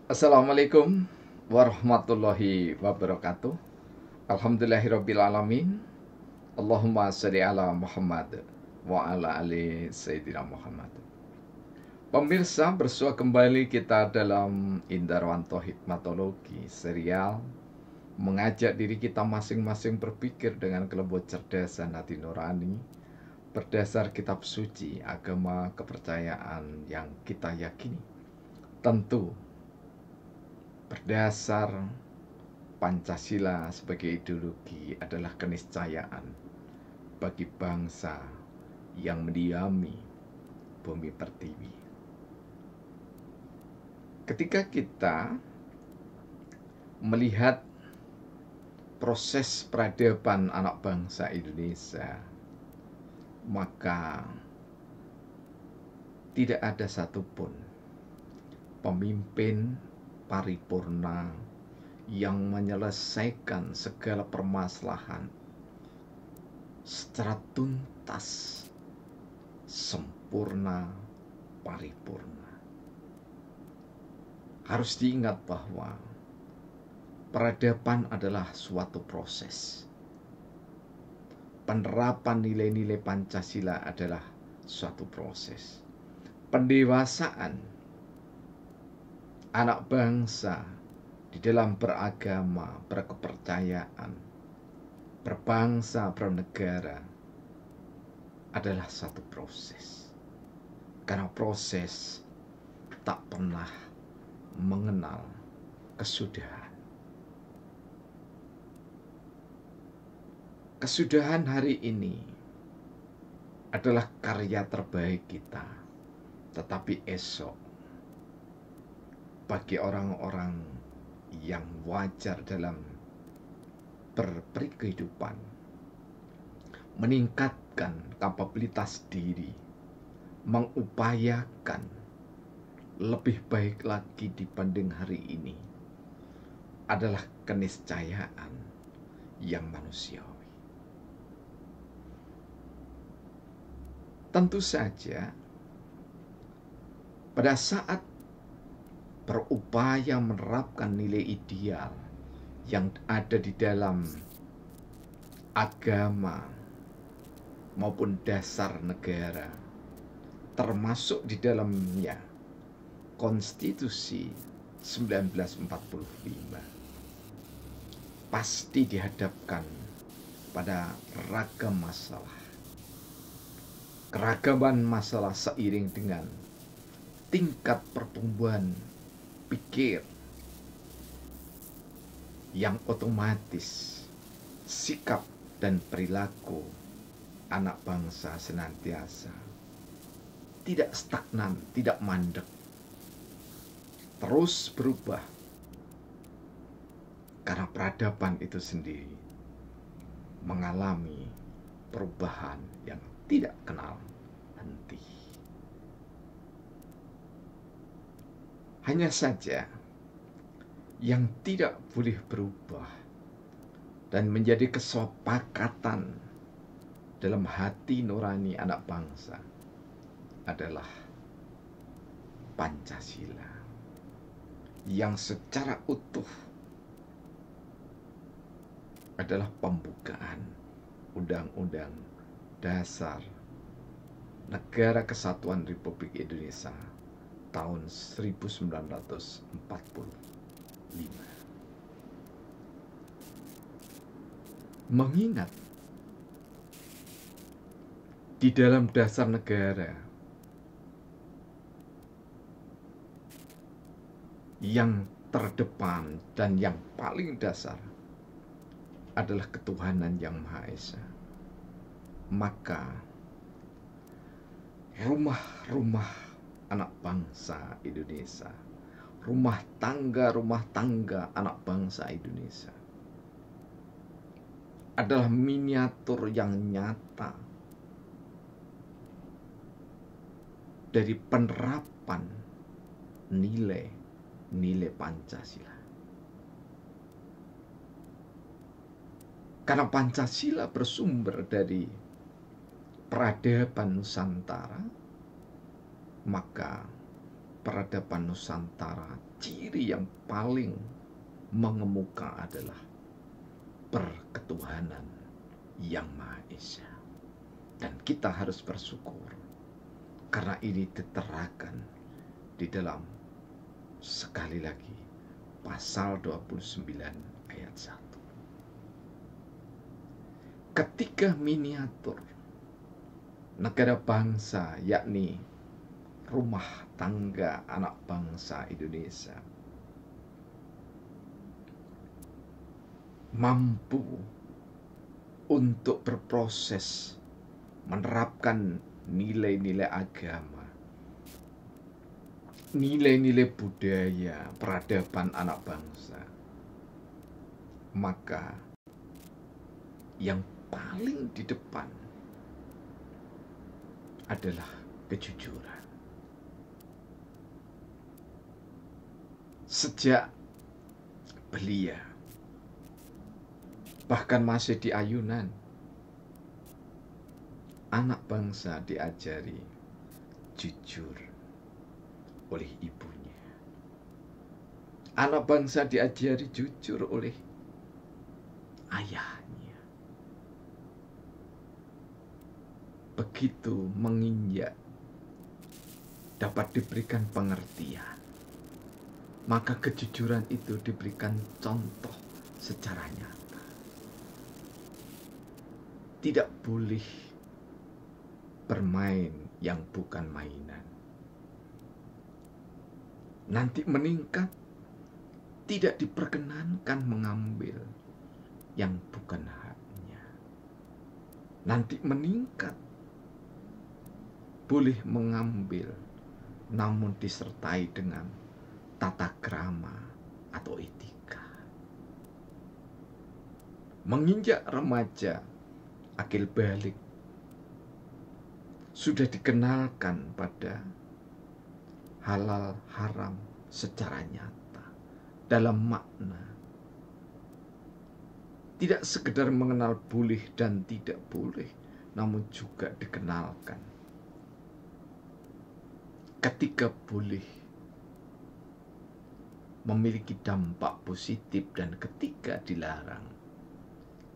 Assalamualaikum warahmatullahi wabarakatuh. Alhamdulillahirabbil alamin. Allahumma shalli ala Muhammad wa ala ali sayyidina Muhammad. Pemirsa, bersua kembali kita dalam Indarwanto Hikmatologi, serial mengajak diri kita masing-masing berpikir dengan kelembut cerdasan hati nurani berdasar kitab suci, agama, kepercayaan yang kita yakini. Tentu berdasar Pancasila sebagai ideologi adalah keniscayaan bagi bangsa yang mendiami bumi pertiwi. Ketika kita melihat proses peradaban anak bangsa Indonesia, maka tidak ada satupun pemimpin paripurna yang menyelesaikan segala permasalahan secara tuntas, sempurna, paripurna. Harus diingat bahwa peradaban adalah suatu proses. Penerapan nilai-nilai Pancasila adalah suatu proses. Pendewasaan anak bangsa di dalam beragama, berkepercayaan, berbangsa, bernegara adalah satu proses. Karena proses tak pernah mengenal kesudahan. Kesudahan hari ini adalah karya terbaik kita, tetapi esok bagi orang-orang yang wajar dalam berkehidupan, meningkatkan kapabilitas diri, mengupayakan lebih baik lagi dibanding hari ini, adalah keniscayaan yang manusiawi. Tentu saja pada saat berupaya menerapkan nilai ideal yang ada di dalam agama maupun dasar negara, termasuk di dalamnya Konstitusi 1945, pasti dihadapkan pada ragam masalah. Keragaman masalah seiring dengan tingkat pertumbuhan pikir yang otomatis sikap dan perilaku anak bangsa senantiasa tidak stagnan, tidak mandek, terus berubah karena peradaban itu sendiri mengalami perubahan yang tidak kenal henti. Hanya saja yang tidak boleh berubah dan menjadi kesepakatan dalam hati nurani anak bangsa adalah Pancasila yang secara utuh adalah pembukaan Undang-Undang Dasar Negara Kesatuan Republik Indonesia tahun 1945. Mengingat di dalam dasar negara yang terdepan dan yang paling dasar adalah ketuhanan yang Maha Esa, maka rumah-rumah anak bangsa Indonesia, rumah tangga anak bangsa Indonesia adalah miniatur yang nyata dari penerapan nilai Pancasila. Karena Pancasila bersumber dari peradaban Nusantara, maka peradaban Nusantara, ciri yang paling mengemuka adalah perketuhanan yang Maha Esa. Dan kita harus bersyukur karena ini diterangkan di dalam, sekali lagi, pasal 29 ayat 1. Ketiga miniatur negara bangsa, yakni rumah tangga anak bangsa Indonesia, mampu untuk berproses menerapkan nilai-nilai agama, nilai-nilai budaya, peradaban anak bangsa, maka yang paling di depan adalah kejujuran. Sejak belia, bahkan masih di ayunan, anak bangsa diajari jujur oleh ibunya. Anak bangsa diajari jujur oleh ayahnya. Begitu menginjak dapat diberikan pengertian, maka kejujuran itu diberikan contoh secara nyata. Tidak boleh bermain yang bukan mainan. Nanti meningkat, tidak diperkenankan mengambil yang bukan haknya. Nanti meningkat, boleh mengambil, namun disertai dengan tata krama atau etika. Menginjak remaja, akil balik, sudah dikenalkan pada halal haram secara nyata, dalam makna tidak sekedar mengenal boleh dan tidak boleh, namun juga dikenalkan ketika boleh memiliki dampak positif dan ketika dilarang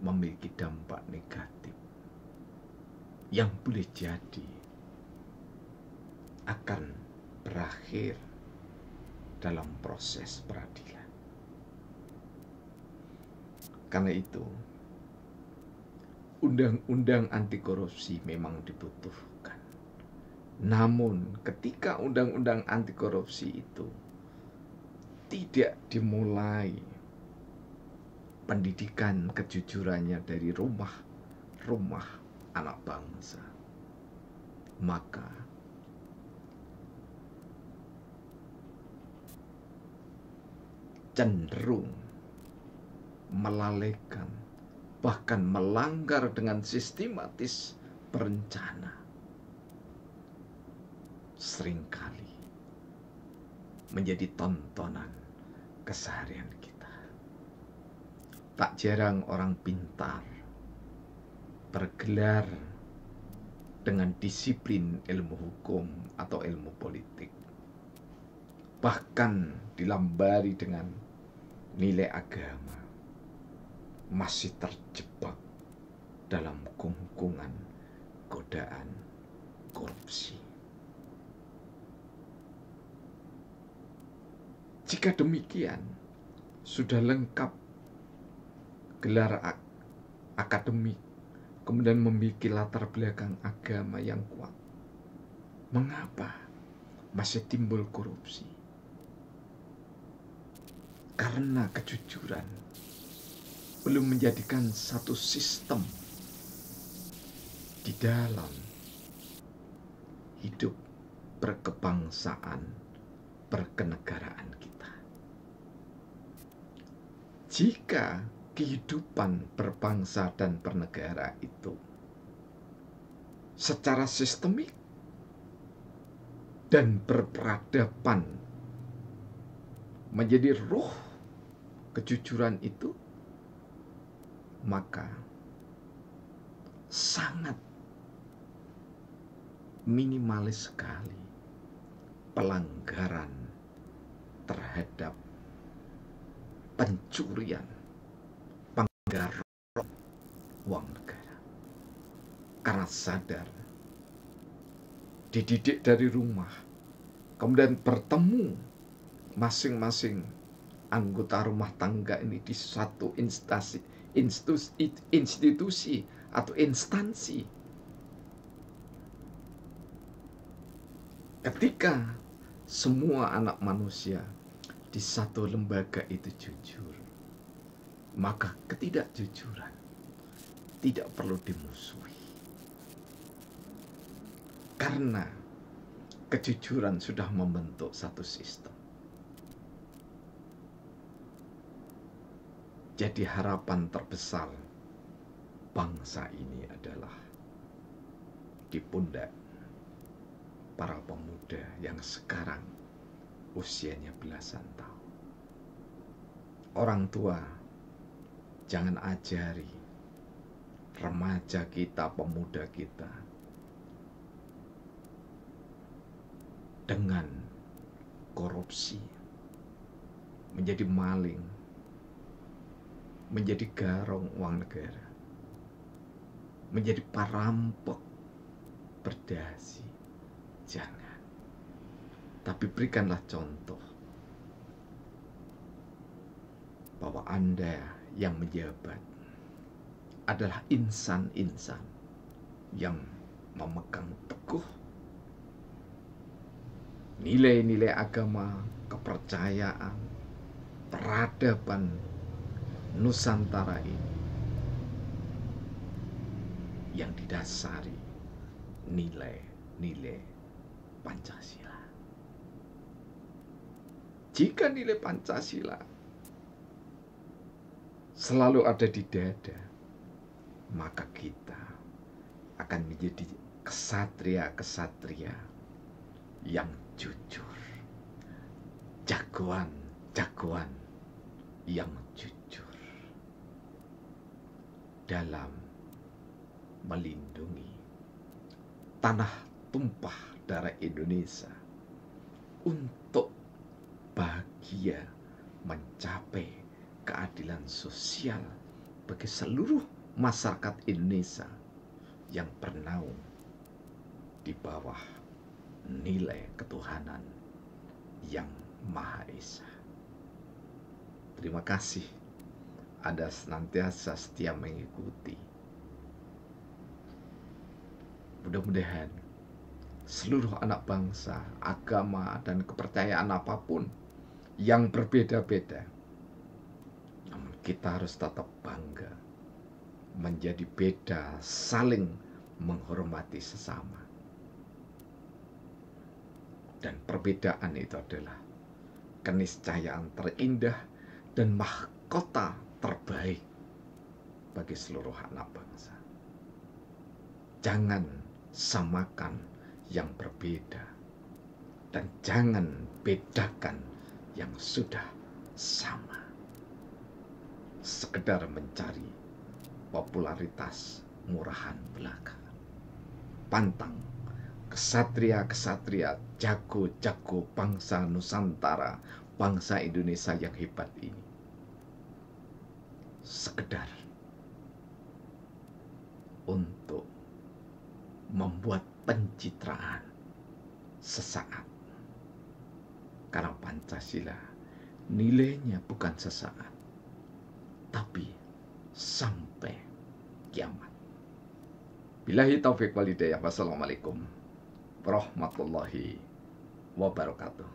memiliki dampak negatif yang boleh jadi akan berakhir dalam proses peradilan. Karena itu, undang-undang anti korupsi memang dibutuhkan. Namun ketika undang-undang anti korupsi itu tidak dimulai pendidikan kejujurannya dari rumah anak bangsa, maka cenderung melalaikan, bahkan melanggar dengan sistematis berencana. Seringkali menjadi tontonan keseharian kita. Tak jarang orang pintar bergelar dengan disiplin ilmu hukum atau ilmu politik, bahkan dilambari dengan nilai agama, masih terjebak dalam kungkungan godaan korupsi. Jika demikian, sudah lengkap gelar akademik, kemudian memiliki latar belakang agama yang kuat, mengapa masih timbul korupsi? Karena kejujuran belum menjadikan satu sistem di dalam hidup berkebangsaan, berkenegaraan kita. Jika kehidupan berbangsa dan bernegara itu secara sistemik dan berperadaban menjadi ruh kejujuran itu, maka sangat minimalis sekali pelanggaran pencurian, penggarap uang negara. Karena sadar, dididik dari rumah, kemudian bertemu masing-masing anggota rumah tangga ini di satu institusi atau instansi. Ketika semua anak manusia di satu lembaga itu jujur, maka ketidakjujuran tidak perlu dimusuhi. Karena kejujuran sudah membentuk satu sistem. Jadi harapan terbesar bangsa ini adalah di pundak para pemuda yang sekarang usianya belasan tahun. Orang tua, jangan ajari remaja kita, pemuda kita dengan korupsi, menjadi maling, menjadi garong uang negara, menjadi perampok, berdasi. Jangan. Tapi berikanlah contoh bahwa Anda yang menjabat adalah insan-insan yang memegang teguh nilai-nilai agama, kepercayaan, peradaban Nusantara ini yang didasari nilai-nilai Pancasila. Jika nilai Pancasila selalu ada di dada, maka kita akan menjadi kesatria-kesatria yang jujur, jagoan-jagoan yang jujur dalam melindungi tanah tumpah darah Indonesia untuk bahagia mencapai keadilan sosial bagi seluruh masyarakat Indonesia yang bernaung di bawah nilai ketuhanan yang Maha Esa. Terima kasih Anda senantiasa setia mengikuti. Mudah-mudahan seluruh anak bangsa, agama, dan kepercayaan apapun yang berbeda-beda, namun kita harus tetap bangga menjadi beda, saling menghormati sesama. Dan perbedaan itu adalah keniscayaan terindah dan mahkota terbaik bagi seluruh anak bangsa. Jangan samakan yang berbeda dan jangan bedakan yang sudah sama. Sekedar mencari popularitas murahan belaka. Pantang kesatria-kesatria, jago-jago bangsa Nusantara, bangsa Indonesia yang hebat ini sekedar untuk membuat pencitraan sesaat. Karena Pancasila nilainya bukan sesaat, tapi sampai kiamat. Billahi taufiq wal hidayah. Wassalamualaikum warahmatullahi wabarakatuh.